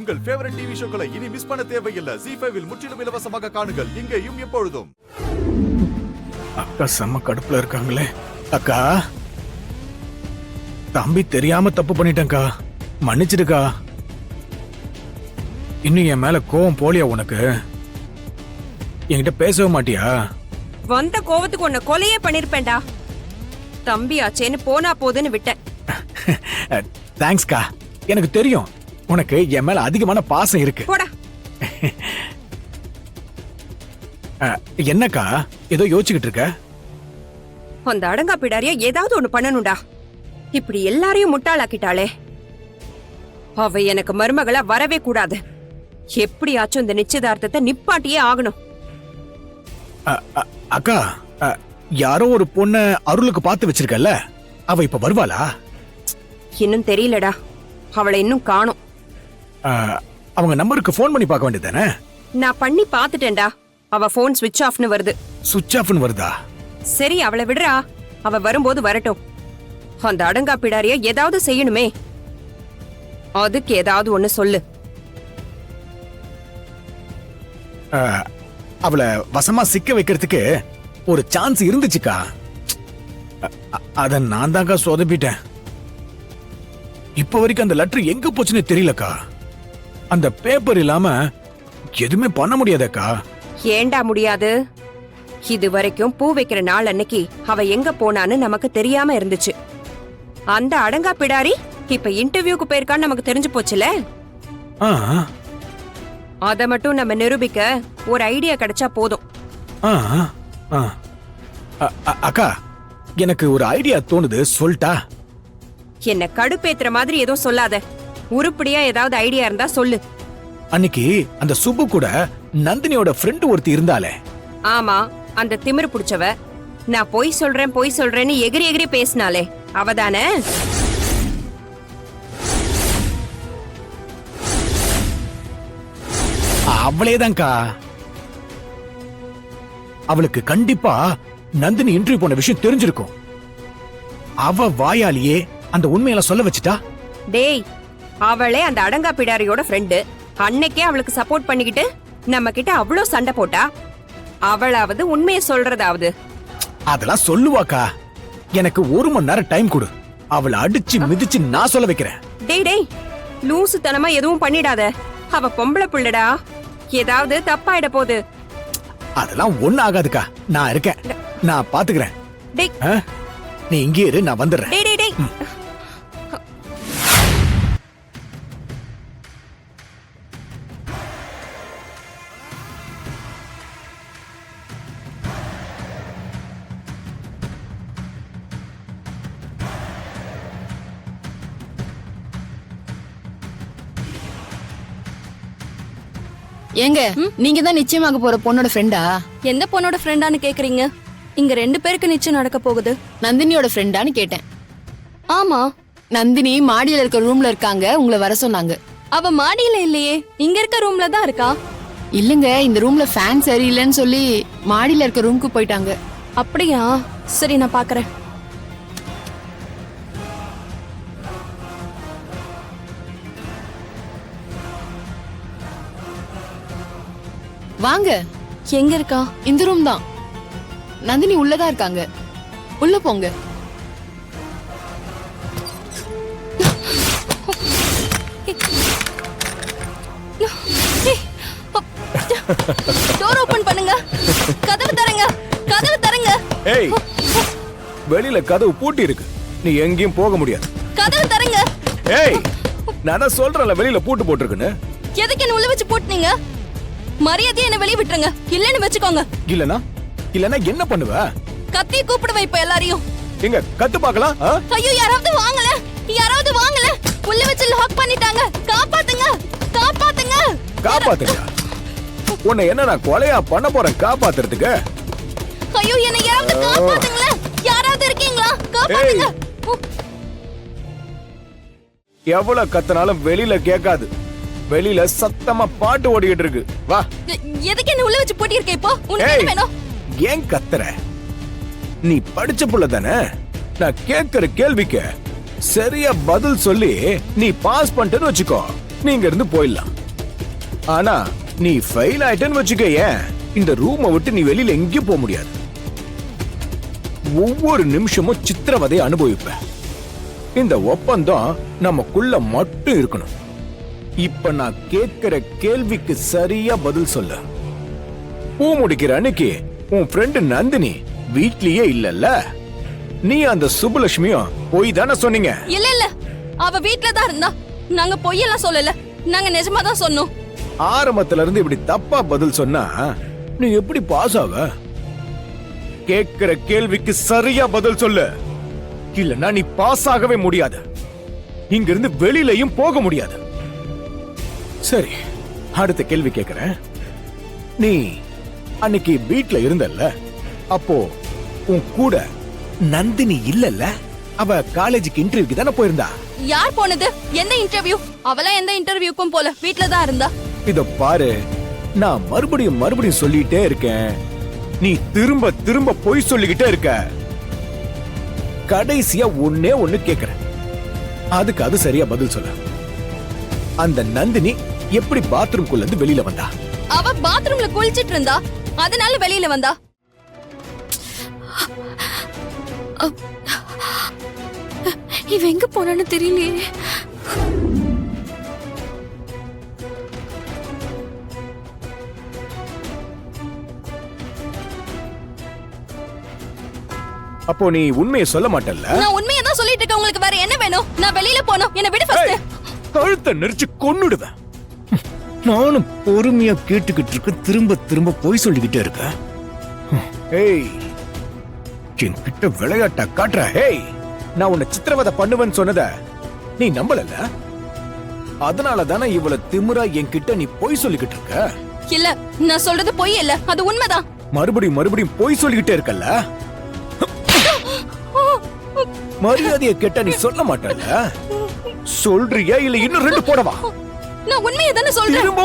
உங்கள் favourite TV ஷோக்களை இனி miss பண்ண தேவையில்லை. ZEE5 இல் முற்றிலும் இலவசமாக காணுங்கள். இங்கேயும் எப்பொழுதும். அக்கா செம்ம கடுப்புல இருக்காங்களே. அக்கா, தம்பி தெரியாம தப்பு பண்ணிட்டேன்க்கா, மன்னிச்சிடுக்கா. இன்னும் என் மேல கோவம் போலியா உனக்கு? என்கிட்ட பேசவே மாட்டியா? வந்த கோவத்துக்கு உன்னை கொலையே பண்ணிருப்பேன்டா. தம்பி ஆச்சேன்னு போனா போதுன்னு விட்டேன். தேங்க்ஸ்க்கா. எனக்கு தெரியும் உனக்கு என் மேல அதிகமான பாசம் இருக்கு. போடா. என்னக்கா ஏதோ யோசிச்சுக்கிட்டு இருக்க? அந்த அடங்கா பிடாரியா ஏதாவது ஒண்ணு பண்ணணும்டா. இப்படி எல்லாரையும் முட்டாளாக்கிட்டாளே. அவ எனக்கு மருமகளா வரவே கூடாது. எப்படியாச்சும் இந்த நிச்சயதார்த்தத்தை நிப்பாட்டியே ஆகணும். அக்கா, யாரோ ஒரு பொண்ண அருளுக்கு பார்த்து வச்சிருக்கல, அவ இப்ப வருவாளா? இன்னும் தெரியலடா. அவளை இன்னும் காணோம். அவங்க நம்பருக்கு போன் பண்ணி பார்க்க வேண்டியதானே? நான் பண்ணி பாத்துட்டேன்டா. அவ போன் ஸ்விட்ச் ஆஃப்னு வருது. சுவிட்ச் ஆஃப்னு வருதா? சரி, அவளை விடுறா. அவ வரும்போது வரட்டும். அந்த அடங்கா பிடாரிய ஏதாவது செய்யணுமே. அதுக்கு ஏதாவது ஒண்ணு சொல்லு. அவளை வசமா சிக்க வைக்கிறதுக்கு ஒரு சான்ஸ் இருந்துச்சுக்கா. அத நான் தான்க்கா சொதப்பிட்டேன். இப்ப வரைக்கும் அந்த லெட்டர் எங்க போச்சுன்னு தெரியலக்கா. அந்த பேப்பர் இல்லாம எதுவுமே பண்ண முடியாதக்கா. ஏண்டா முடியாது? இது வரைக்கும் பூ வைக்கிற நாள் அன்னைக்கு அவ எங்க போனான்னு நமக்கு தெரியாம இருந்துச்சு. அந்த அடங்கா பிடாரி இப்ப இன்டர்வியூக்கு போயிருக்கான்னு நமக்கு தெரிஞ்சு போச்சுல. அத மட்டும் நம்ம நிரூபிக்க ஒரு ஐடியா கிடைச்சா போதும். அக்கா, எனக்கு ஒரு ஐடியா தோணுது, சொல்லிட்டா? என்ன கடுப்பேத்துற மாதிரி எதுவும் சொல்லாத. உருப்படியா ஏதாவது ஐடியா இருந்தா சொல்லு. அன்னைக்கு அந்த சுப்பு கூட நந்தினியோட ஃப்ரெண்ட் ஒருத்தி இருந்தாலே. ஆமா, அந்த திமிரு புடிச்சவ. நான் பொய் சொல்றேன்னு எகிரி எகிரி பேசினாலே அவதானே? அவளேதான்க்கா. அவளுக்கு கண்டிப்பா நந்தினி இன்டர்வியூ போன விஷயம் தெரிஞ்சிருக்கும். அவ வாயாலேயே அந்த உண்மையெல்லாம் சொல்ல வச்சுட்டா. டேய், அவளே அந்த அடங்கா பிடாரியோட ஃப்ரெண்டு. அன்னைக்கே அவளுக்கு சப்போர்ட் பண்ணிக்கிட்டு நம்ம கிட்ட அவ்வளோ சண்டை போட்டா. அவளாவது உண்மையை சொல்றதாவது. அதெல்லாம் சொல்லுவாக்கா. எனக்கு 1 மணி நேரம் டைம் கொடு. அவளை அடிச்சு மிதிச்சு நான் சொல்ல வைக்கிறேன். டேய், லூசுத்தனமா எதுவும் பண்ணிடாத. அவ பொம்பளை புள்ளடா. ஏதாவது தப்பாயிட போகுது. அதெல்லாம் ஒண்ணு ஆகாதுக்கா. நான் இருக்கேன், நான் பாத்துக்கிறேன். டேய், நீ இங்கே இரு, நான் வந்துடுறேன். டேய் டேய் டேய். ஏங்க, நீங்க தான் நிச்சயமாக போற பொண்ணோட ஃப்ரெண்டா? எந்த பொண்ணோட ஃப்ரெண்டான்னு கேக்குறீங்க? இங்க 2 பேருக்கு நிச்சயம் நடக்க போகுது. நந்தினியோட ஃப்ரெண்டான்னு கேட்டேன். ஆமா, நந்தினி மாடியில இருக்க ரூம்ல இருக்காங்க, உங்களை வர சொன்னாங்க. அவ மாடியில இல்லையே, இங்க இருக்க ரூம்ல தான் இருக்கா. இல்லங்க, இந்த ரூம்ல ஃபேன் சரியில்லைன்னு சொல்லி மாடியில இருக்க ரூமுக்கு போயிட்டாங்க. அப்படியா? சரி, நான் பாக்குறேன். வாங்க. எங்க இருக்கா? இந்த ரூம் தான். நந்தினி உள்ளதா இருக்காங்க, உள்ள போங்க. டோர் ஓபன் பண்ணுங்க. கதவு தரங்க, கதவு தரங்க. ஏய், வெளியில கதவு பூட்டி இருக்கு, நீ எங்கேயும் போக முடியாது. கதவு தரங்க. ஏய், நான் சொல்றேன்ல வெளியில பூட்டு போட்டுருக்குன்னு. எதுக்கு என்ன உள்ள வச்சு போட்டுனீங்க? மரியாதையா என்ன வெளிய விட்டுருங்க, இல்லன்னு வெச்சுக்கோங்க. இல்லனா என்ன பண்ணுவ? கத்தி கூப்பிடுவ இப்ப எல்லாரையும். எங்க கத்து பார்க்கலாம். ஐயோ, யாராவது வாங்கல, யாராவது வாங்கல. உள்ள வச்சு லாக் பண்ணிட்டாங்க. காப்பாத்துங்க, காப்பாத்துங்க. காப்பாத்துங்க? உன்னை என்ன நான் கொலையா பண்ண போறேன் காப்பாத்துறதுக்கு? ஐயோ, என்ன யாராவது காப்பாத்துங்களே. யாராவது இருக்கீங்களா? காப்பாத்துங்க. எவ்வளவு கத்தனாலும் வெளியில கேட்காது. வெளியில சத்தமா பாட்டு ஓடிக்கிட்டு இருக்கு. வா. எதுக்கு என்ன உள்ள வச்சு போட்டி இருக்க இப்போ? உனக்கு என்ன வேணும்? ஏன் கத்துற? நீ படிச்ச புள்ள தானே? நான் கேட்கிற கேள்விக்கு சரியா பதில் சொல்லி நீ பாஸ் பண்ணிட்டேன்னு வச்சுக்கோ, நீங்க இருந்து போயிடலாம். ஆனா நீ ஃபெயில் ஆயிட்டேன்னு வச்சுக்க, ஏன் இந்த ரூமை விட்டு நீ வெளியில எங்கேயும் போக முடியாது. ஒவ்வொரு நிமிஷமும் சித்திரவதை அனுபவிப்ப. இந்த ஒப்பந்தம் நமக்குள்ள மட்டும் இருக்கணும். இப்ப நான் கேட்கிற கேள்விக்கு சரியா பதில் சொல்ல. பூ முடிக்கிற அன்னைக்கு உன் ஃப்ரெண்டு நந்தினி வீட்லயே இல்லல்ல? நீ அந்த சுப்புலட்சுமியும் போய் தானே சொன்னீங்க? இல்ல இல்ல, அவ வீட்ல தான் இருந்தா. நாங்க பொய்யெல்லாம் சொல்லல, நாங்க நிஜமா தான் சொன்னோம். ஆரம்பத்துல இருந்து இப்படி தப்பா பதில் சொன்னா நீ எப்படி பாஸ் ஆவ? கேட்கிற கேள்விக்கு சரியா பதில் சொல்லு, இல்லன்னா நீ பாஸ் ஆகவே முடியாது. இங்க இருந்து வெளியிலயும் போக முடியாது. சரி, அடுத்த கேள்வி கேக்குறேன். நீ அன்னைக்கு வீட்ல இருந்தல்ல, அப்போ உன் கூட நந்தினி இல்லல்ல? அவ காலேஜுக்கு இன்டர்வியூக்கு தானே போயிருந்தா? யார் போனது? எந்த இன்டர்வியூ? அவளாம் எந்த இன்டர்வியூக்கும் போல, வீட்ல தான் இருந்தா. இத பாரு, நான் மறுபடியும் மறுபடியும் சொல்லிட்டே இருக்கேன், நீ திரும்ப திரும்ப பொய் சொல்லிக்கிட்டே இருக்க. கடைசியா ஒண்ணே ஒண்ணு கேக்குறேன், அதுக்கு அது சரியா பதில் சொல்ல. அந்த நந்தினி எப்படி பாத்ரூம்குள்ள இருந்து வெளியில வந்தா? அவ பாத்ரூம்ல குளிச்சிட்டு இருந்தா, அதனால வெளியில வந்தா. இவ எங்க போனான்னு தெரியலையே. அப்போ நீ உண்மையை சொல்ல மாட்டல்ல? நான் உண்மையை தான் சொல்லிட்டு இருக்கேன். உங்களுக்கு வேற என்ன வேணும்? நான் வெளியில போணும், என்ன விடு ஃபர்ஸ்ட். கழுத்தை நெரிச்சு கொன்னுடுவேன். நானும் பொறுமையா கேட்டுக்கிட்டு இருக்க, திரும்ப திரும்ப பொய் சொல்லிக்கிட்டே இருக்க. ஏய், என்கிட்ட விளையாட்டா காட்டுற? ஏய், நான் உன்னை சித்திரவதை பண்ணுவேன்னு சொன்னத நீ நம்பலல்ல? அதனால தானே இவ்வளவு திமிரா என்கிட்ட நீ பொய் சொல்லிக்கிட்டு இருக்க. இல்ல, நான் சொல்றது பொய் இல்ல, அது உண்மைதான். மறுபடியும் மறுபடியும் பொய் சொல்லிக்கிட்டே இருக்கல்ல? மரியாதையை கேட்டா நீ சொல்ல மாட்டல்ல? சொல்றியா இல்ல இன்னும் ரெண்டு போடவா? நான் உண்மையை தானே சொல்றேன். திரும்ப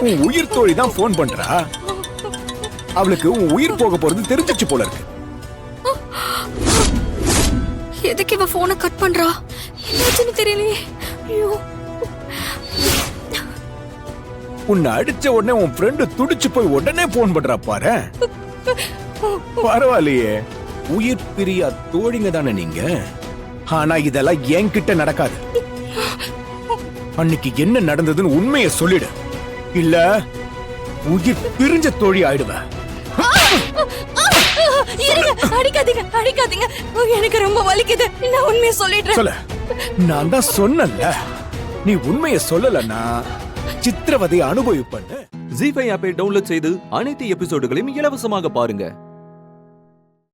உன் உயிர் தோழி தான் போன் பண்றா. அவளுக்கு உன் உயிர் போக போறது தெரிஞ்சிச்சு போல இருக்கு. எதுக்கு இவ போனை கட் பண்றா? என்னாச்சுன்னு தெரியலையே. ஐயோ, உன்னை அடிச்ச உடனே உன் ஃப்ரெண்டு துடிச்சு போய் உடனே போன் பண்றா பாரு. பரவாயில்லையே, உயிர் பிரியா தோழிங்க தானே நீங்க. ஆனா இதெல்லாம் என்கிட்ட நடக்காது. அன்னைக்கு என்ன நடந்ததுன்னு உண்மையை சொல்லிடு, இல்ல உயிர் பிரிஞ்ச தோழி ஆயிடுவேன். அடிக்காதீங்க அடிக்காதீங்க, எனக்கு ரொம்ப வலிக்குது. நான் உண்மையை சொல்லிடுறேன். சொல்ல, நான் தான் சொன்னல, நீ உண்மையை சொல்லலன்னா சித்திரவதை அனுபவிப்பன்னு. ஜீ5 ஆப்பை டவுன்லோட் செய்து அனைத்து எபிசோடுகளையும் இலவசமாக பாருங்க.